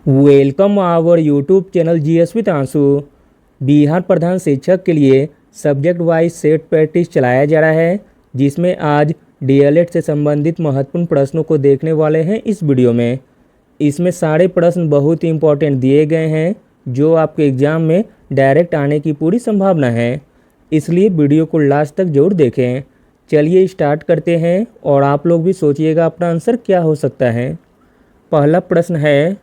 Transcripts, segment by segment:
Welcome our YouTube channel GS with Aansu. Bihar प्रधान शिक्षक के लिए सब्जेक्ट वाइज सेट प्रैक्टिस चलाया जा रहा है, जिसमें आज डीएलएड से संबंधित महत्वपूर्ण प्रश्नों को देखने वाले हैं इस वीडियो में। इसमें सारे प्रश्न बहुत ही इंपॉर्टेंट दिए गए हैं, जो आपके एग्जाम में डायरेक्ट आने की पूरी संभावना है, इसलिए वीडियो को लास्ट तक जरूर देखें। चलिए स्टार्ट करते हैं और आप लोग भी सोचिएगा अपना आंसर क्या हो सकता है। पहला प्रश्न है,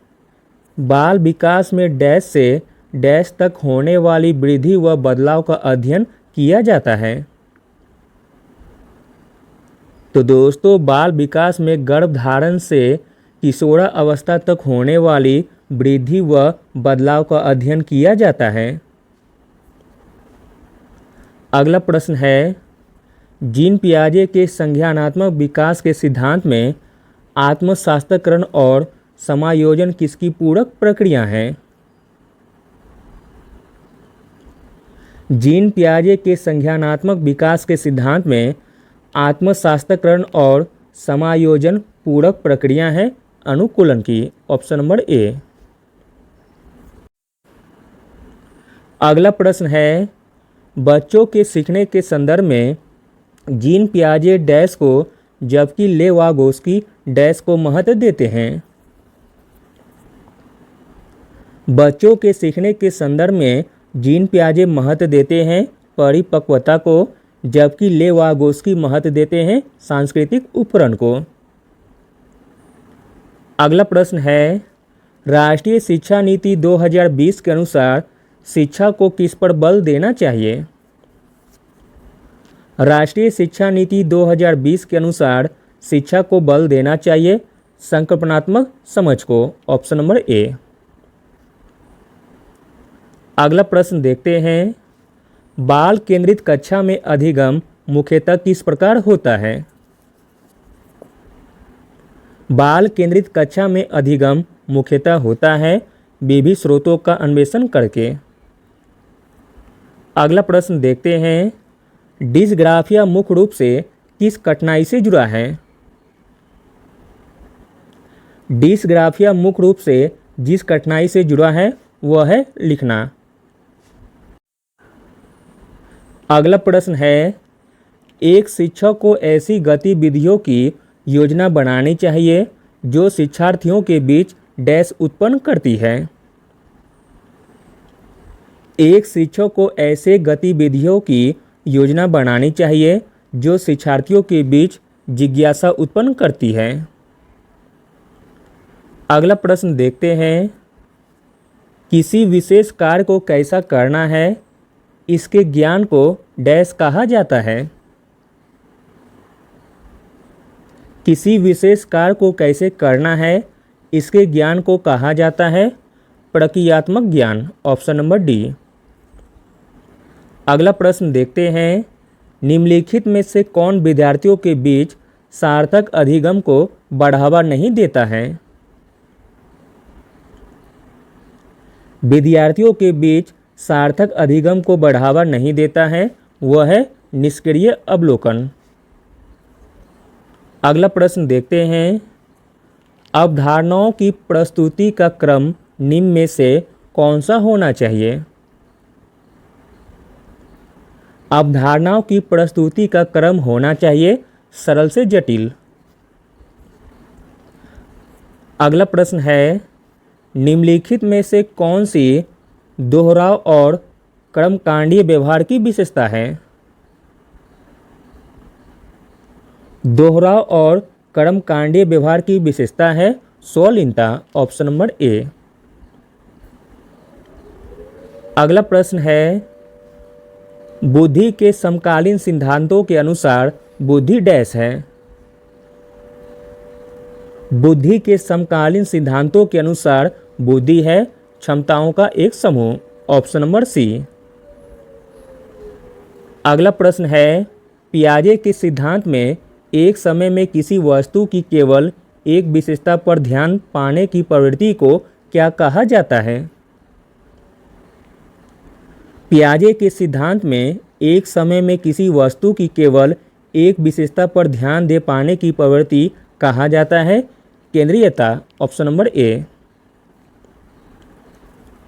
बाल विकास में डैश से डैश तक होने वाली वृद्धि व बदलाव का अध्ययन किया जाता है। तो दोस्तों, बाल विकास में गर्भधारण से किशोरा अवस्था तक होने वाली वृद्धि व बदलाव का अध्ययन किया जाता है। अगला प्रश्न है, जीन पियाजे के संज्ञानात्मक विकास के सिद्धांत में आत्मशास्त्रकरण और समायोजन किसकी पूरक प्रक्रिया है। जीन पियाजे के संज्ञानात्मक विकास के सिद्धांत में आत्मशास्त्रकरण और समायोजन पूरक प्रक्रिया है अनुकूलन की। Option number A. अगला प्रश्न है, बच्चों के सीखने के संदर्भ में जीन पियाजे डैश को जबकि लेवागोस्की डैश को महत्व देते हैं। बच्चों के सीखने के संदर्भ में जीन पियाजे महत्व देते हैं परिपक्वता को, जबकि लेवागोस्की महत्व देते हैं सांस्कृतिक उपकरण को। अगला प्रश्न है, राष्ट्रीय शिक्षा नीति 2020 के अनुसार शिक्षा को किस पर बल देना चाहिए। राष्ट्रीय शिक्षा नीति 2020 के अनुसार शिक्षा को बल देना चाहिए संकल्पनात्मक समझ को। Option number A. अगला प्रश्न देखते हैं, बाल केंद्रित कक्षा में अधिगम मुख्यतः किस प्रकार होता है। बाल केंद्रित कक्षा में अधिगम मुख्यतः होता है विभिन्न स्रोतों का अन्वेषण करके। अगला प्रश्न देखते हैं, डिस्ग्राफिया मुख्य रूप से किस कठिनाई से जुड़ा है। डिस्ग्राफिया मुख्य रूप से जिस कठिनाई से जुड़ा है वह है लिखना। अगला प्रश्न है, एक शिक्षक को ऐसी गतिविधियों की योजना बनानी चाहिए जो शिक्षार्थियों के बीच डैश उत्पन्न करती है। एक शिक्षक को ऐसे गतिविधियों की योजना बनानी चाहिए जो शिक्षार्थियों के बीच जिज्ञासा उत्पन्न करती है। अगला प्रश्न देखते हैं, किसी विशेष कार्य को कैसा करना है, इसके ज्ञान को डैश कहा जाता है। किसी विशेष कार्य को कैसे करना है, इसके ज्ञान को कहा जाता है प्रक्रियात्मक ज्ञान। Option number D. अगला प्रश्न देखते हैं, निम्नलिखित में से कौन विद्यार्थियों के बीच सार्थक अधिगम को बढ़ावा नहीं देता है। विद्यार्थियों के बीच सार्थक अधिगम को बढ़ावा नहीं देता है वह है निष्क्रिय अवलोकन। अगला प्रश्न देखते हैं, अवधारणाओं की प्रस्तुति का क्रम निम्न में से कौन सा होना चाहिए। अवधारणाओं की प्रस्तुति का क्रम होना चाहिए सरल से जटिल। अगला प्रश्न है, निम्नलिखित में से कौन सी दोहराव और कर्मकांडीय व्यवहार की विशेषता है। दोहराव और कर्मकांडीय व्यवहार की विशेषता है स्वलीनता। Option number A. अगला प्रश्न है, बुद्धि के समकालीन सिद्धांतों के अनुसार बुद्धि डैश है। बुद्धि के समकालीन सिद्धांतों के अनुसार बुद्धि है क्षमताओं का एक समूह। Option number C. अगला प्रश्न है, पियाजे के सिद्धांत में एक समय में किसी वस्तु की केवल एक विशेषता पर ध्यान पाने की प्रवृत्ति को क्या कहा जाता है। पियाजे के सिद्धांत में एक समय में किसी वस्तु की केवल एक विशेषता पर ध्यान दे पाने की प्रवृत्ति कहा जाता है केंद्रीयता। Option number A.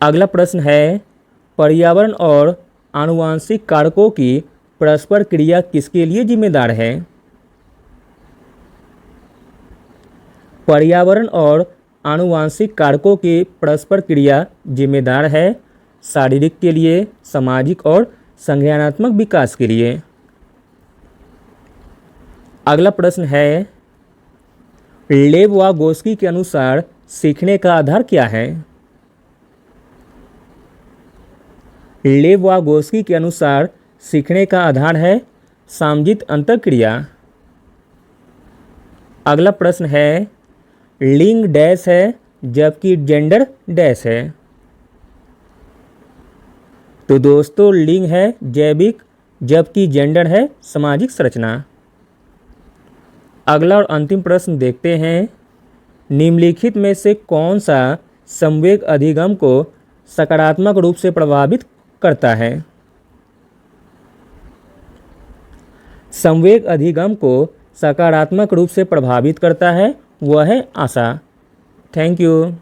अगला प्रश्न है, पर्यावरण और आनुवांशिक कारकों की परस्पर क्रिया किसके लिए जिम्मेदार है? पर्यावरण और आनुवांशिक कारकों की परस्पर क्रिया जिम्मेदार है शारीरिक के लिए, सामाजिक और संज्ञानात्मक विकास के लिए। अगला प्रश्न है, लेव व गोस्की के अनुसार सीखने का आधार क्या है? लेव व गोस्की के अनुसार सीखने का आधार है सामजित अंतःक्रिया। अगला प्रश्न है, लिंग डैश है जबकि जेंडर डैश है। तो दोस्तों लिंग है जैविक जबकि जेंडर है सामाजिक संरचना। अगला और अंतिम प्रश्न देखते हैं, निम्नलिखित में से कौन सा संवेग अधिगम को सकारात्मक रूप से प्रभावित करता है? संवेग अधिगम को सकारात्मक रूप से प्रभावित करता है वह है आशा। Thank you.